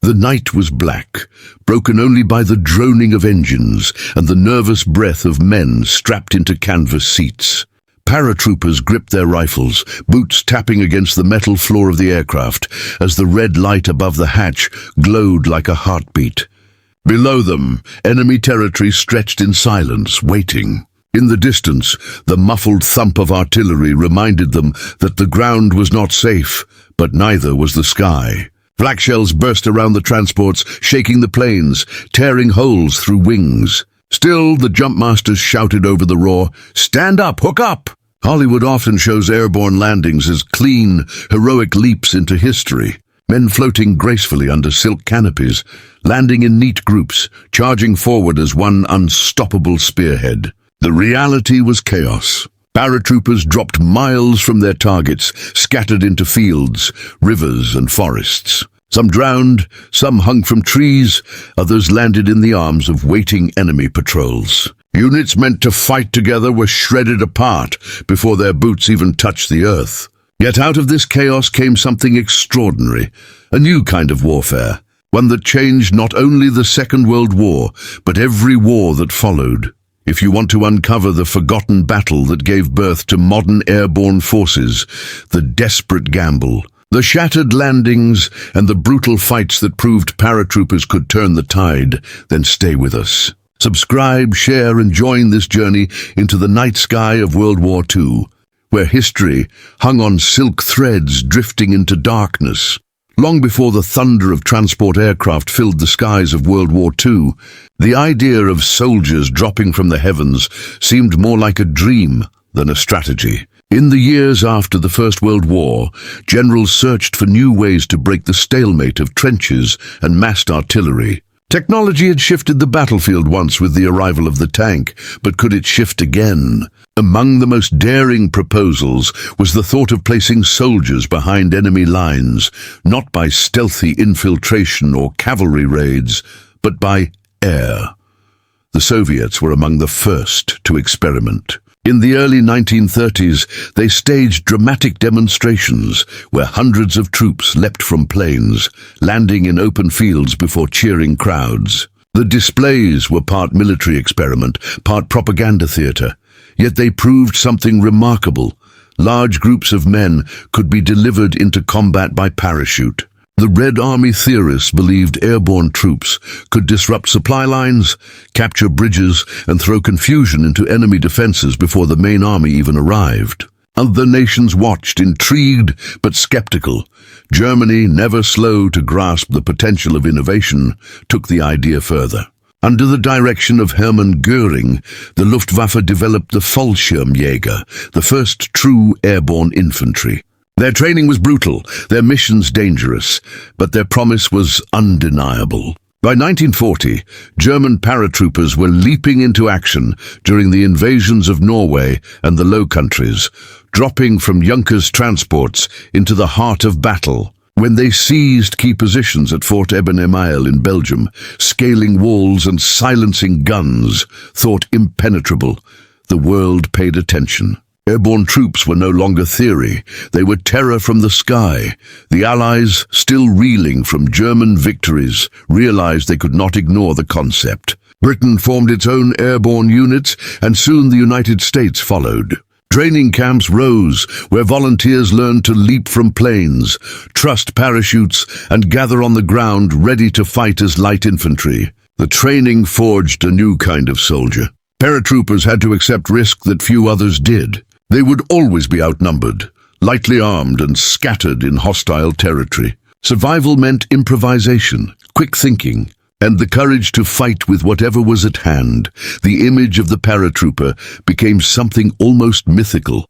The night was black, broken only by the droning of engines and the nervous breath of men strapped into canvas seats. Paratroopers gripped their rifles, boots tapping against the metal floor of the aircraft as the red light above the hatch glowed like a heartbeat. Below them, enemy territory stretched in silence, waiting. In the distance, the muffled thump of artillery reminded them that the ground was not safe, but neither was the sky. Flak shells burst around the transports, shaking the planes, tearing holes through wings. Still, the jumpmasters shouted over the roar, "Stand up, hook up!" Hollywood often shows airborne landings as clean, heroic leaps into history. Men floating gracefully under silk canopies, landing in neat groups, charging forward as one unstoppable spearhead. The reality was chaos. Paratroopers dropped miles from their targets, scattered into fields, rivers and forests. Some drowned, some hung from trees, others landed in the arms of waiting enemy patrols. Units meant to fight together were shredded apart before their boots even touched the earth. Yet out of this chaos came something extraordinary, a new kind of warfare, one that changed not only the Second World War, but every war that followed. If you want to uncover the forgotten battle that gave birth to modern airborne forces, the desperate gamble, the shattered landings, and the brutal fights that proved paratroopers could turn the tide, then stay with us. Subscribe, share, and join this journey into the night sky of World War II, where history hung on silk threads drifting into darkness. Long before the thunder of transport aircraft filled the skies of World War II, the idea of soldiers dropping from the heavens seemed more like a dream than a strategy. In the years after the First World War, generals searched for new ways to break the stalemate of trenches and massed artillery. Technology had shifted the battlefield once with the arrival of the tank, but could it shift again? Among the most daring proposals was the thought of placing soldiers behind enemy lines, not by stealthy infiltration or cavalry raids, but by air. The Soviets were among the first to experiment. In the early 1930s, they staged dramatic demonstrations where hundreds of troops leapt from planes, landing in open fields before cheering crowds. The displays were part military experiment, part propaganda theater, yet they proved something remarkable. Large groups of men could be delivered into combat by parachute. The Red Army theorists believed airborne troops could disrupt supply lines, capture bridges, and throw confusion into enemy defenses before the main army even arrived. Other nations watched, intrigued but skeptical. Germany, never slow to grasp the potential of innovation, took the idea further. Under the direction of Hermann Göring, the Luftwaffe developed the Fallschirmjäger, the first true airborne infantry. Their training was brutal, their missions dangerous, but their promise was undeniable. By 1940, German paratroopers were leaping into action during the invasions of Norway and the Low Countries, dropping from Junkers transports into the heart of battle. When they seized key positions at Fort Eben-Emael in Belgium, scaling walls and silencing guns thought impenetrable, the world paid attention. Airborne troops were no longer theory, they were terror from the sky. The Allies, still reeling from German victories, realized they could not ignore the concept. Britain formed its own airborne units, and soon the United States followed. Training camps rose, where volunteers learned to leap from planes, trust parachutes, and gather on the ground ready to fight as light infantry. The training forged a new kind of soldier. Paratroopers had to accept risk that few others did. They would always be outnumbered, lightly armed and scattered in hostile territory. Survival meant improvisation, quick thinking, and the courage to fight with whatever was at hand. The image of the paratrooper became something almost mythical.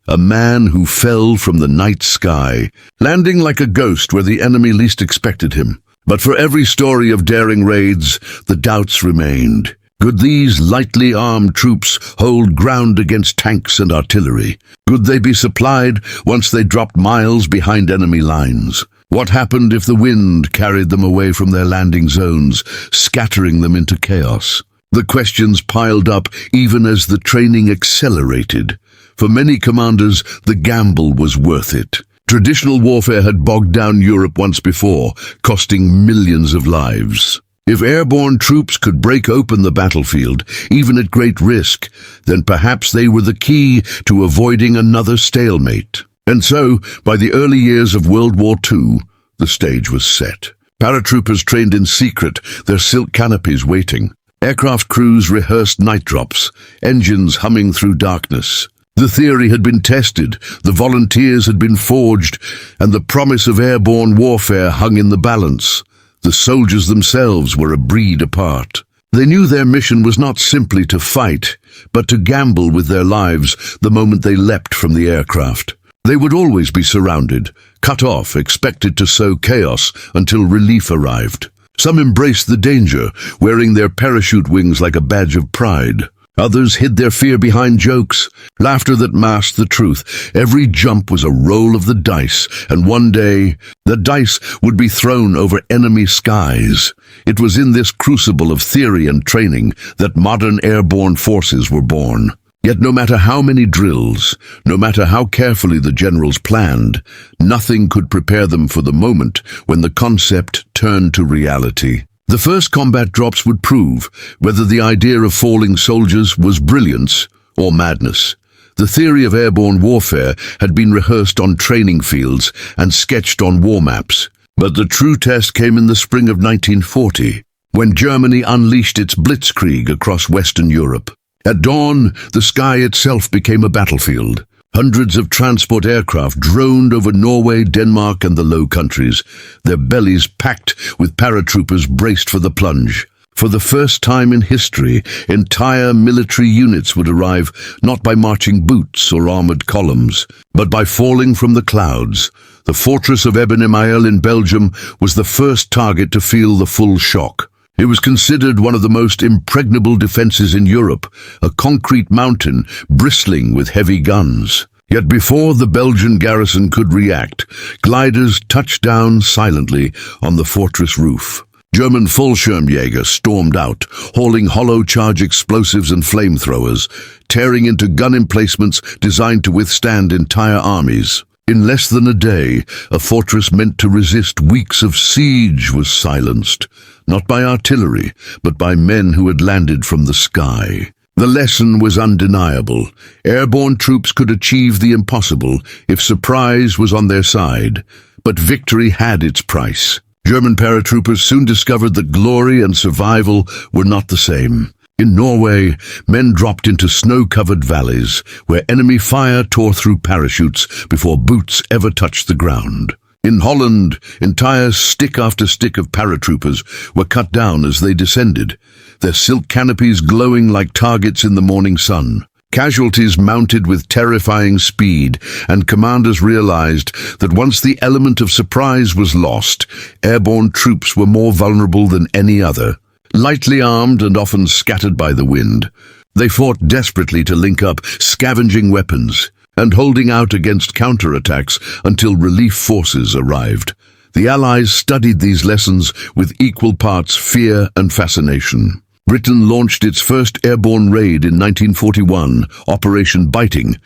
A man who fell from the night sky, landing like a ghost where the enemy least expected him. But for every story of daring raids, the doubts remained. Could these lightly armed troops hold ground against tanks and artillery? Could they be supplied once they dropped miles behind enemy lines? What happened if the wind carried them away from their landing zones, scattering them into chaos? The questions piled up even as the training accelerated. For many commanders, the gamble was worth it. Traditional warfare had bogged down Europe once before, costing millions of lives. If airborne troops could break open the battlefield, even at great risk, then perhaps they were the key to avoiding another stalemate. And so, by the early years of World War II, the stage was set. Paratroopers trained in secret, their silk canopies waiting. Aircraft crews rehearsed night drops, engines humming through darkness. The theory had been tested, the volunteers had been forged, and the promise of airborne warfare hung in the balance. The soldiers themselves were a breed apart. They knew their mission was not simply to fight, but to gamble with their lives the moment they leapt from the aircraft. They would always be surrounded, cut off, expected to sow chaos until relief arrived. Some embraced the danger, wearing their parachute wings like a badge of pride. Others hid their fear behind jokes, laughter that masked the truth. Every jump was a roll of the dice, and one day, the dice would be thrown over enemy skies. It was in this crucible of theory and training that modern airborne forces were born. Yet no matter how many drills, no matter how carefully the generals planned, nothing could prepare them for the moment when the concept turned to reality. The first combat drops would prove whether the idea of falling soldiers was brilliance or madness. The theory of airborne warfare had been rehearsed on training fields and sketched on war maps. But the true test came in the spring of 1940, when Germany unleashed its blitzkrieg across Western Europe. At dawn, the sky itself became a battlefield. Hundreds of transport aircraft droned over Norway, Denmark, and the Low Countries, their bellies packed with paratroopers braced for the plunge. For the first time in history, entire military units would arrive not by marching boots or armored columns, but by falling from the clouds. The fortress of Airborne in Belgium was the first target to feel the full shock. It was considered one of the most impregnable defenses in Europe, a concrete mountain bristling with heavy guns. Yet before the Belgian garrison could react, gliders touched down silently on the fortress roof. German Fallschirmjäger stormed out, hauling hollow charge explosives and flamethrowers, tearing into gun emplacements designed to withstand entire armies. In less than a day, a fortress meant to resist weeks of siege was silenced, not by artillery, but by men who had landed from the sky. The lesson was undeniable. Airborne troops could achieve the impossible if surprise was on their side, but victory had its price. German paratroopers soon discovered that glory and survival were not the same. In Norway, men dropped into snow-covered valleys, where enemy fire tore through parachutes before boots ever touched the ground. In Holland, entire stick after stick of paratroopers were cut down as they descended, their silk canopies glowing like targets in the morning sun. Casualties mounted with terrifying speed, and commanders realized that once the element of surprise was lost, airborne troops were more vulnerable than any other. Lightly armed and often scattered by the wind, they fought desperately to link up, scavenging weapons and holding out against counterattacks until relief forces arrived. The Allies studied these lessons with equal parts fear and fascination. Britain launched its first airborne raid in 1941, Operation Biting,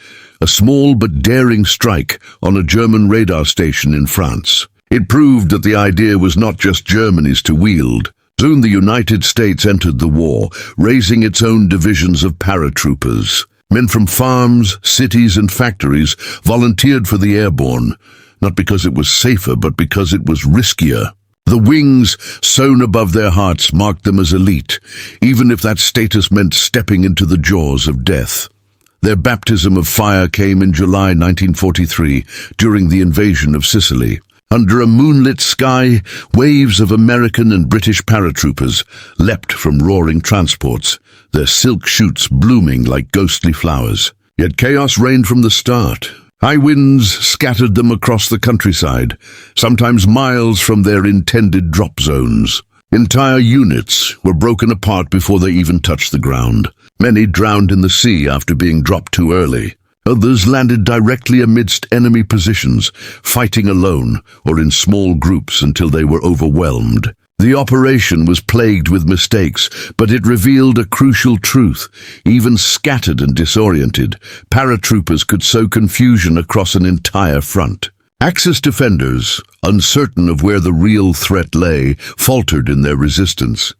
a small but daring strike on a German radar station in France. It proved that the idea was not just Germany's to wield. Soon the United States entered the war, raising its own divisions of paratroopers. Men from farms, cities, and factories volunteered for the airborne, not because it was safer, but because it was riskier. The wings sewn above their hearts marked them as elite, even if that status meant stepping into the jaws of death. Their baptism of fire came in July 1943, during the invasion of Sicily. Under a moonlit sky, waves of American and British paratroopers leapt from roaring transports, their silk shoots blooming like ghostly flowers. Yet chaos reigned from the start. High winds scattered them across the countryside, sometimes miles from their intended drop zones. Entire units were broken apart before they even touched the ground. Many drowned in the sea after being dropped too early. Others landed directly amidst enemy positions, fighting alone or in small groups until they were overwhelmed. The operation was plagued with mistakes, but it revealed a crucial truth. Even scattered and disoriented, paratroopers could sow confusion across an entire front. Axis defenders, uncertain of where the real threat lay, faltered in their resistance.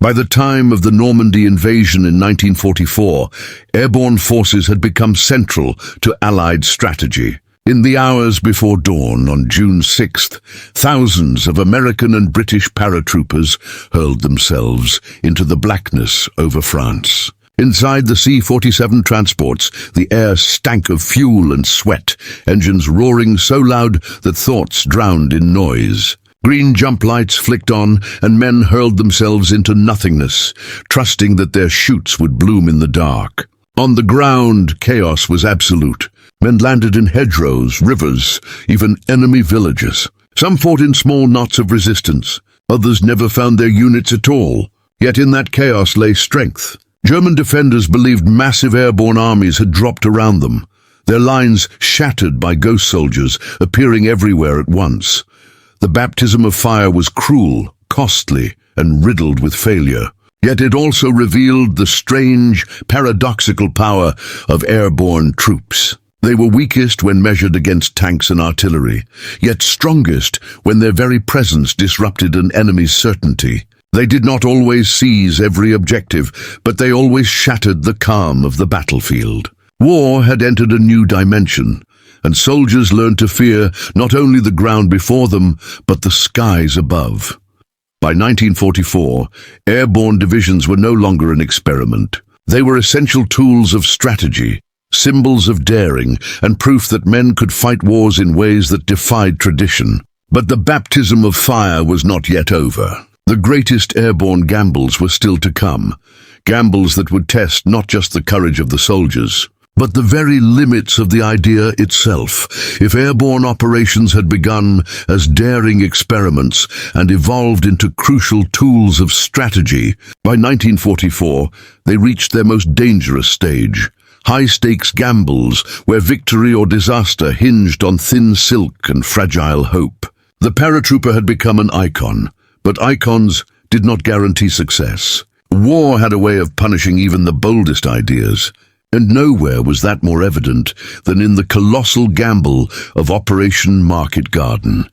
By the time of the Normandy invasion in 1944, airborne forces had become central to Allied strategy. In the hours before dawn on June 6th, thousands of American and British paratroopers hurled themselves into the blackness over France. Inside the C-47 transports, the air stank of fuel and sweat, engines roaring so loud that thoughts drowned in noise. Green jump lights flicked on, and men hurled themselves into nothingness, trusting that their chutes would bloom in the dark. On the ground, chaos was absolute. Men landed in hedgerows, rivers, even enemy villages. Some fought in small knots of resistance. Others never found their units at all. Yet in that chaos lay strength. German defenders believed massive airborne armies had dropped around them, their lines shattered by ghost soldiers appearing everywhere at once. The baptism of fire was cruel, costly, and riddled with failure. Yet it also revealed the strange, paradoxical power of airborne troops. They were weakest when measured against tanks and artillery, yet strongest when their very presence disrupted an enemy's certainty. They did not always seize every objective, but they always shattered the calm of the battlefield. War had entered a new dimension, and soldiers learned to fear not only the ground before them, but the skies above. By 1944, airborne divisions were no longer an experiment. They were essential tools of strategy, symbols of daring, and proof that men could fight wars in ways that defied tradition. But the baptism of fire was not yet over. The greatest airborne gambles were still to come, gambles that would test not just the courage of the soldiers, but the very limits of the idea itself. If airborne operations had begun as daring experiments and evolved into crucial tools of strategy, by 1944 they reached their most dangerous stage. High-stakes gambles where victory or disaster hinged on thin silk and fragile hope. The paratrooper had become an icon, but icons did not guarantee success. War had a way of punishing even the boldest ideas, and nowhere was that more evident than in the colossal gamble of Operation Market Garden.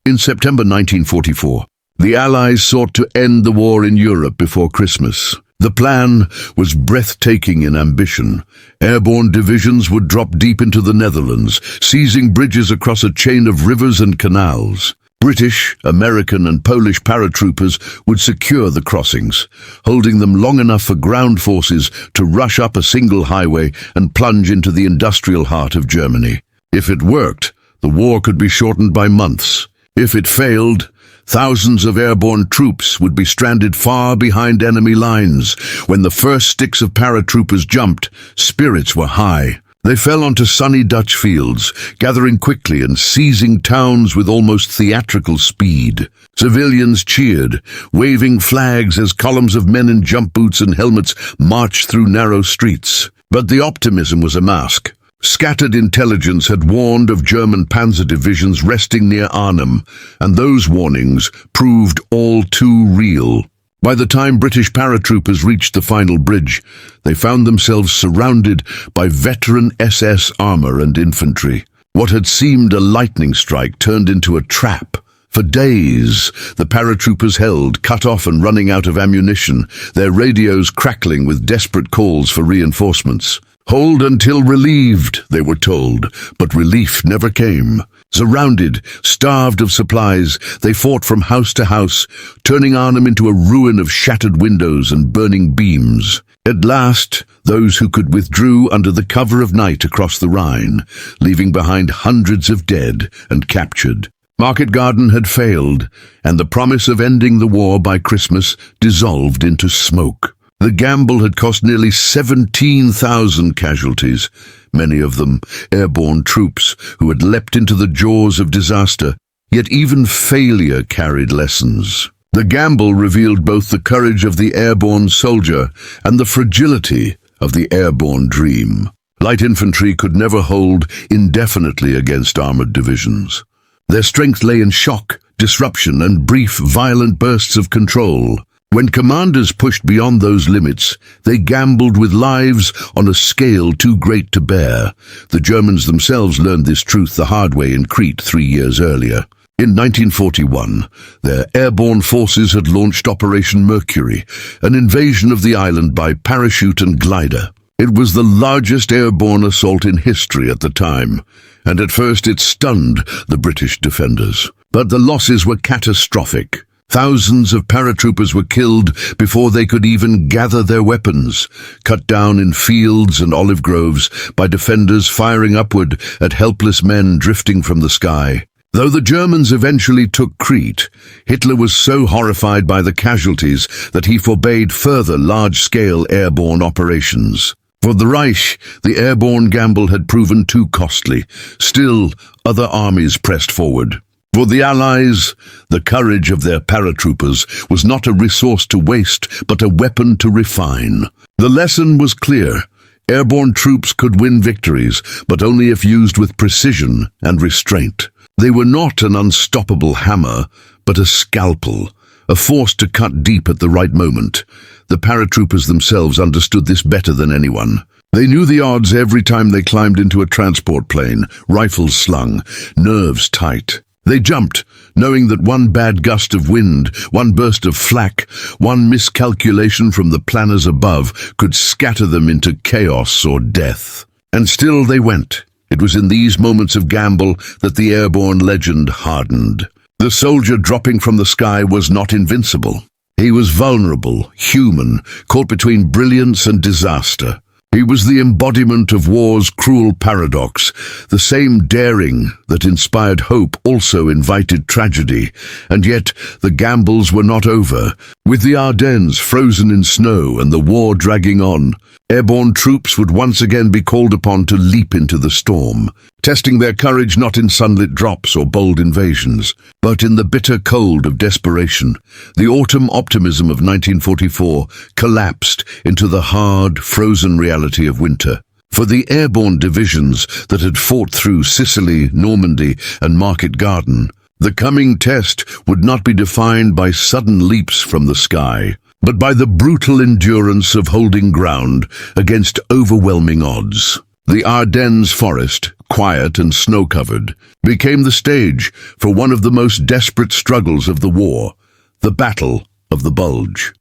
In September 1944, the Allies sought to end the war in Europe before Christmas. The plan was breathtaking in ambition. Airborne divisions would drop deep into the Netherlands, seizing bridges across a chain of rivers and canals. British, American, and Polish paratroopers would secure the crossings, holding them long enough for ground forces to rush up a single highway and plunge into the industrial heart of Germany. If it worked, the war could be shortened by months. If it failed, thousands of airborne troops would be stranded far behind enemy lines. When the first sticks of paratroopers jumped, spirits were high. They fell onto sunny Dutch fields, gathering quickly and seizing towns with almost theatrical speed. Civilians cheered, waving flags as columns of men in jump boots and helmets marched through narrow streets. But the optimism was a mask. Scattered intelligence had warned of German panzer divisions resting near Arnhem, and those warnings proved all too real. By the time British paratroopers reached the final bridge, they found themselves surrounded by veteran SS armor and infantry. What had seemed a lightning strike turned into a trap. For days, the paratroopers held, cut off and running out of ammunition, their radios crackling with desperate calls for reinforcements. Hold until relieved, they were told, but relief never came. Surrounded, starved of supplies, they fought from house to house, turning Arnhem into a ruin of shattered windows and burning beams. At last, those who could withdrew under the cover of night across the Rhine, leaving behind hundreds of dead and captured. Market Garden had failed, and the promise of ending the war by Christmas dissolved into smoke. The gamble had cost nearly 17,000 casualties, many of them airborne troops who had leapt into the jaws of disaster. Yet even failure carried lessons. The gamble revealed both the courage of the airborne soldier and the fragility of the airborne dream. Light infantry could never hold indefinitely against armored divisions. Their strength lay in shock, disruption, and brief, violent bursts of control. When commanders pushed beyond those limits, they gambled with lives on a scale too great to bear. The Germans themselves learned this truth the hard way in Crete 3 years earlier. In 1941, their airborne forces had launched Operation Mercury, an invasion of the island by parachute and glider. It was the largest airborne assault in history at the time, and at first it stunned the British defenders. But the losses were catastrophic. Thousands of paratroopers were killed before they could even gather their weapons, cut down in fields and olive groves by defenders firing upward at helpless men drifting from the sky. Though the Germans eventually took Crete, Hitler was so horrified by the casualties that he forbade further large-scale airborne operations. For the Reich, the airborne gamble had proven too costly. Still, other armies pressed forward. For the Allies, the courage of their paratroopers was not a resource to waste, but a weapon to refine. The lesson was clear. Airborne troops could win victories, but only if used with precision and restraint. They were not an unstoppable hammer, but a scalpel, a force to cut deep at the right moment. The paratroopers themselves understood this better than anyone. They knew the odds every time they climbed into a transport plane, rifles slung, nerves tight. They jumped, knowing that one bad gust of wind, one burst of flak, one miscalculation from the planners above could scatter them into chaos or death. And still they went. It was in these moments of gamble that the airborne legend hardened. The soldier dropping from the sky was not invincible. He was vulnerable, human, caught between brilliance and disaster. He was the embodiment of war's cruel paradox. The same daring that inspired hope also invited tragedy, and yet the gambles were not over. With the Ardennes frozen in snow and the war dragging on, airborne troops would once again be called upon to leap into the storm, testing their courage not in sunlit drops or bold invasions, but in the bitter cold of desperation. The autumn optimism of 1944 collapsed into the hard, frozen reality of winter. For the airborne divisions that had fought through Sicily, Normandy, and Market Garden, the coming test would not be defined by sudden leaps from the sky, but by the brutal endurance of holding ground against overwhelming odds. The Ardennes forest, quiet and snow-covered, became the stage for one of the most desperate struggles of the war, the Battle of the Bulge.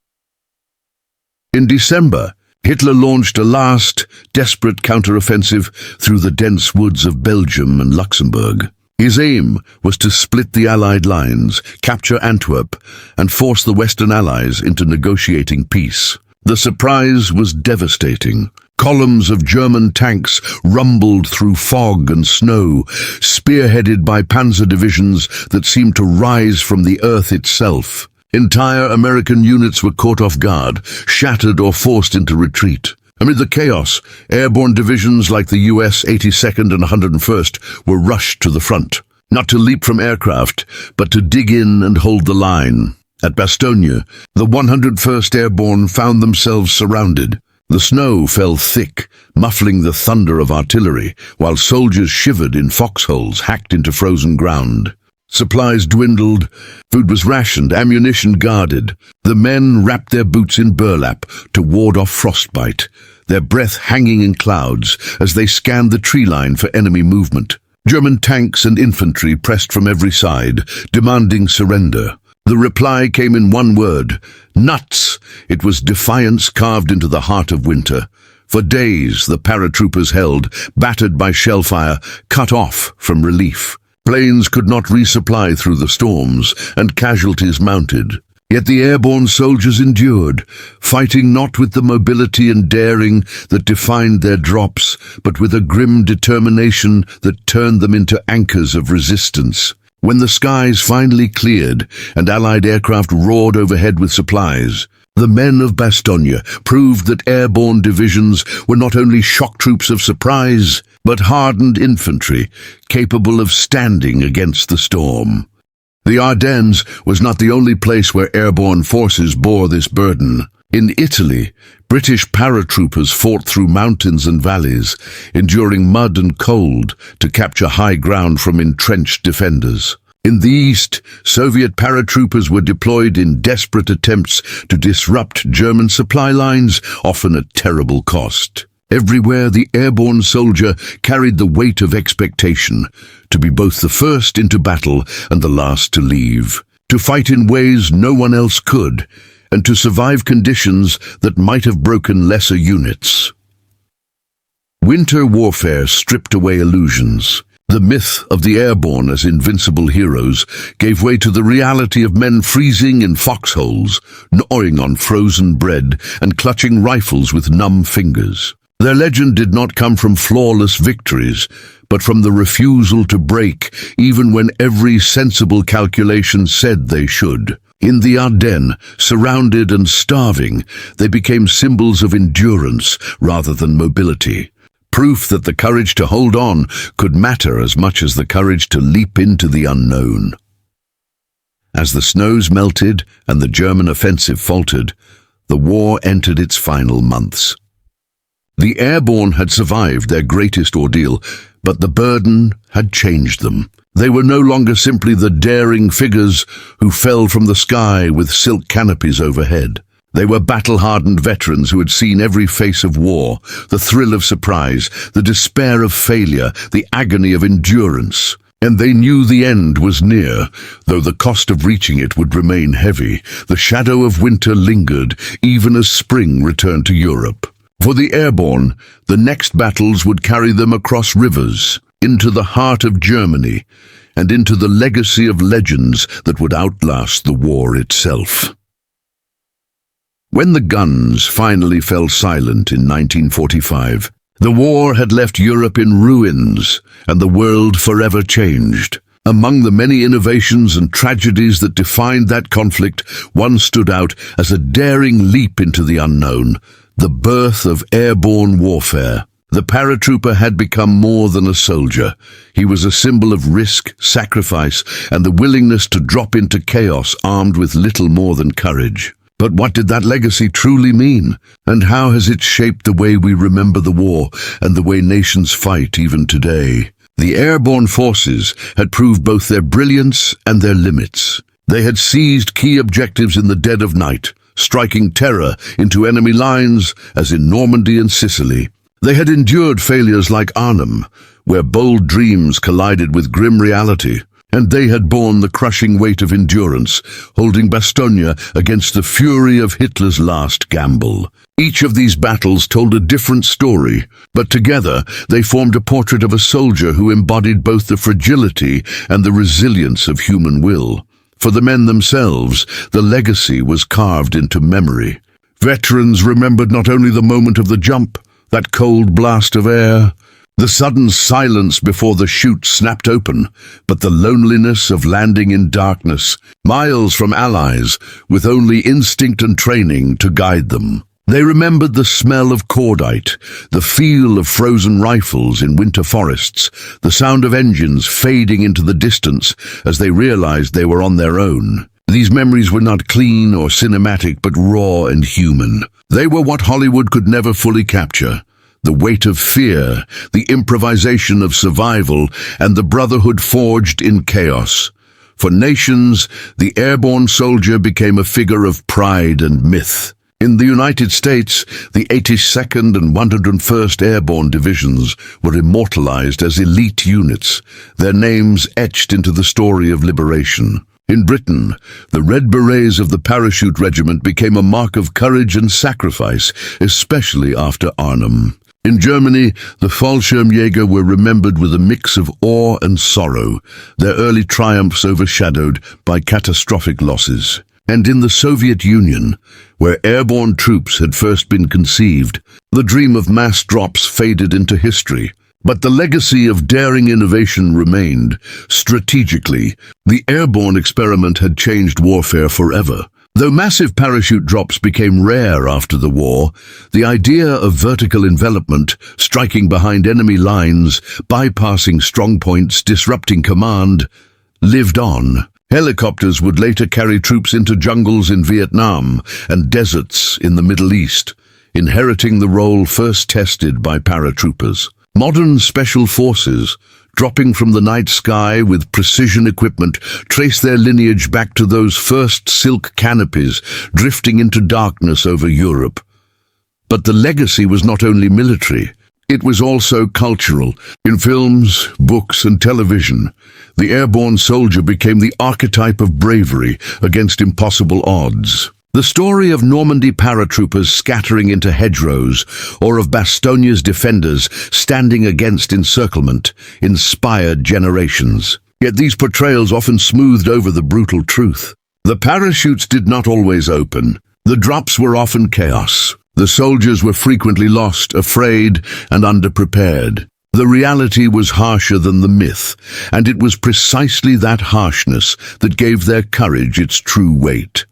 In December, Hitler launched a last, desperate counteroffensive through the dense woods of Belgium and Luxembourg. His aim was to split the Allied lines, capture Antwerp, and force the Western Allies into negotiating peace. The surprise was devastating. Columns of German tanks rumbled through fog and snow, spearheaded by panzer divisions that seemed to rise from the earth itself. Entire American units were caught off guard, shattered or forced into retreat. Amid the chaos, airborne divisions like the US 82nd and 101st were rushed to the front, not to leap from aircraft, but to dig in and hold the line. At Bastogne, the 101st Airborne found themselves surrounded. The snow fell thick, muffling the thunder of artillery, while soldiers shivered in foxholes hacked into frozen ground. Supplies dwindled, food was rationed, ammunition guarded. The men wrapped their boots in burlap to ward off frostbite, their breath hanging in clouds as they scanned the tree line for enemy movement. German tanks and infantry pressed from every side, demanding surrender. The reply came in one word: nuts. It was defiance carved into the heart of winter. For days the paratroopers held, battered by shellfire, cut off from relief. Planes could not resupply through the storms, and casualties mounted. Yet the airborne soldiers endured, fighting not with the mobility and daring that defined their drops, but with a grim determination that turned them into anchors of resistance. When the skies finally cleared and Allied aircraft roared overhead with supplies, the men of Bastogne proved that airborne divisions were not only shock troops of surprise, but hardened infantry capable of standing against the storm. The Ardennes was not the only place where airborne forces bore this burden. In Italy, British paratroopers fought through mountains and valleys, enduring mud and cold to capture high ground from entrenched defenders. In the east, Soviet paratroopers were deployed in desperate attempts to disrupt German supply lines, often at terrible cost. Everywhere, the airborne soldier carried the weight of expectation, to be both the first into battle and the last to leave, to fight in ways no one else could, and to survive conditions that might have broken lesser units. Winter warfare stripped away illusions. The myth of the airborne as invincible heroes gave way to the reality of men freezing in foxholes, gnawing on frozen bread, and clutching rifles with numb fingers. Their legend did not come from flawless victories, but from the refusal to break, even when every sensible calculation said they should. In the Ardennes, surrounded and starving, they became symbols of endurance rather than mobility. Proof that the courage to hold on could matter as much as the courage to leap into the unknown. As the snows melted and the German offensive faltered, the war entered its final months. The airborne had survived their greatest ordeal, but the burden had changed them. They were no longer simply the daring figures who fell from the sky with silk canopies overhead. They were battle-hardened veterans who had seen every face of war, the thrill of surprise, the despair of failure, the agony of endurance. And they knew the end was near, though the cost of reaching it would remain heavy. The shadow of winter lingered, even as spring returned to Europe. For the airborne, the next battles would carry them across rivers, into the heart of Germany, and into the legacy of legends that would outlast the war itself. When the guns finally fell silent in 1945, the war had left Europe in ruins and the world forever changed. Among the many innovations and tragedies that defined that conflict, one stood out as a daring leap into the unknown, the birth of airborne warfare. The paratrooper had become more than a soldier. He was a symbol of risk, sacrifice, and the willingness to drop into chaos armed with little more than courage. But what did that legacy truly mean? And how has it shaped the way we remember the war and the way nations fight even today? The airborne forces had proved both their brilliance and their limits. They had seized key objectives in the dead of night, striking terror into enemy lines as in Normandy and Sicily. They had endured failures like Arnhem, where bold dreams collided with grim reality. And they had borne the crushing weight of endurance, holding Bastogne against the fury of Hitler's last gamble. Each of these battles told a different story, but together they formed a portrait of a soldier who embodied both the fragility and the resilience of human will. For the men themselves, the legacy was carved into memory. Veterans remembered not only the moment of the jump, that cold blast of air, the sudden silence before the chute snapped open, but the loneliness of landing in darkness, miles from allies, with only instinct and training to guide them. They remembered the smell of cordite, the feel of frozen rifles in winter forests, the sound of engines fading into the distance as they realized they were on their own. These memories were not clean or cinematic, but raw and human. They were what Hollywood could never fully capture. The weight of fear, the improvisation of survival, and the brotherhood forged in chaos. For nations, the airborne soldier became a figure of pride and myth. In the United States, the 82nd and 101st Airborne Divisions were immortalized as elite units, their names etched into the story of liberation. In Britain, the Red Berets of the Parachute Regiment became a mark of courage and sacrifice, especially after Arnhem. In Germany, the Fallschirmjäger were remembered with a mix of awe and sorrow, their early triumphs overshadowed by catastrophic losses. And in the Soviet Union, where airborne troops had first been conceived, the dream of mass drops faded into history. But the legacy of daring innovation remained. Strategically, the airborne experiment had changed warfare forever. Though massive parachute drops became rare after the war, the idea of vertical envelopment, striking behind enemy lines, bypassing strong points, disrupting command, lived on. Helicopters would later carry troops into jungles in Vietnam and deserts in the Middle East, inheriting the role first tested by paratroopers. Modern special forces, dropping from the night sky with precision equipment, trace their lineage back to those first silk canopies drifting into darkness over Europe. But the legacy was not only military, it was also cultural. In films, books, and television, the airborne soldier became the archetype of bravery against impossible odds. The story of Normandy paratroopers scattering into hedgerows, or of Bastonia's defenders standing against encirclement, inspired generations. Yet these portrayals often smoothed over the brutal truth. The parachutes did not always open. The drops were often chaos. The soldiers were frequently lost, afraid, and underprepared. The reality was harsher than the myth, and it was precisely that harshness that gave their courage its true weight.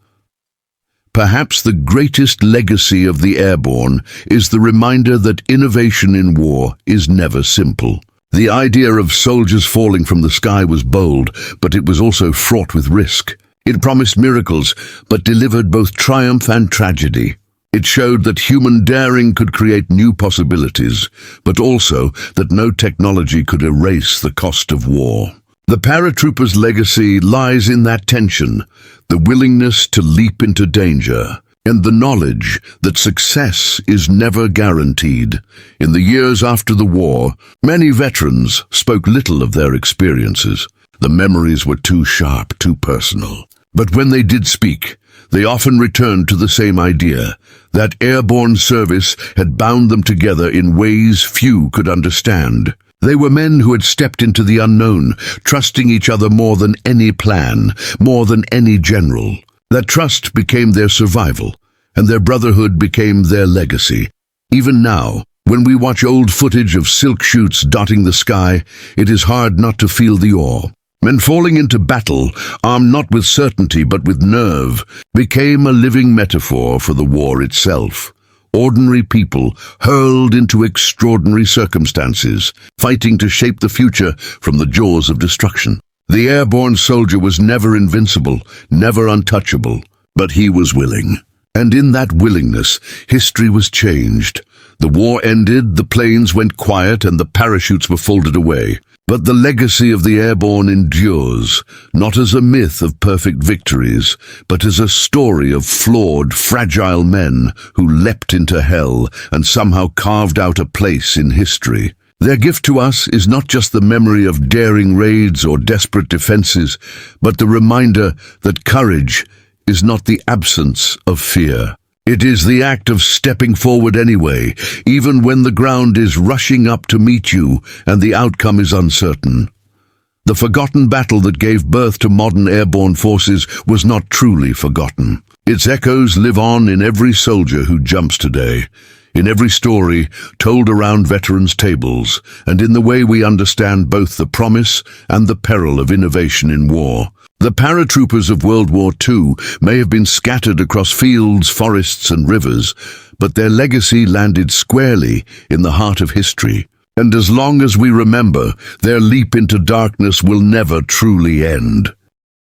Perhaps the greatest legacy of the airborne is the reminder that innovation in war is never simple. The idea of soldiers falling from the sky was bold, but it was also fraught with risk. It promised miracles, but delivered both triumph and tragedy. It showed that human daring could create new possibilities, but also that no technology could erase the cost of war. The paratroopers' legacy lies in that tension, the willingness to leap into danger, and the knowledge that success is never guaranteed. In the years after the war, many veterans spoke little of their experiences. The memories were too sharp, too personal. But when they did speak, they often returned to the same idea, that airborne service had bound them together in ways few could understand. They were men who had stepped into the unknown, trusting each other more than any plan, more than any general. That trust became their survival, and their brotherhood became their legacy. Even now, when we watch old footage of silk shoots dotting the sky, it is hard not to feel the awe. Men falling into battle, armed not with certainty but with nerve, became a living metaphor for the war itself. Ordinary people hurled into extraordinary circumstances, fighting to shape the future from the jaws of destruction. The airborne soldier was never invincible, never untouchable, but he was willing. And in that willingness, history was changed. The war ended, the planes went quiet, and the parachutes were folded away. But the legacy of the airborne endures, not as a myth of perfect victories, but as a story of flawed, fragile men who leapt into hell and somehow carved out a place in history. Their gift to us is not just the memory of daring raids or desperate defenses, but the reminder that courage is not the absence of fear. It is the act of stepping forward anyway, even when the ground is rushing up to meet you and the outcome is uncertain. The forgotten battle that gave birth to modern airborne forces was not truly forgotten. Its echoes live on in every soldier who jumps today, in every story told around veterans' tables, and in the way we understand both the promise and the peril of innovation in war. The paratroopers of World War II may have been scattered across fields, forests, and rivers, but their legacy landed squarely in the heart of history. And as long as we remember, their leap into darkness will never truly end.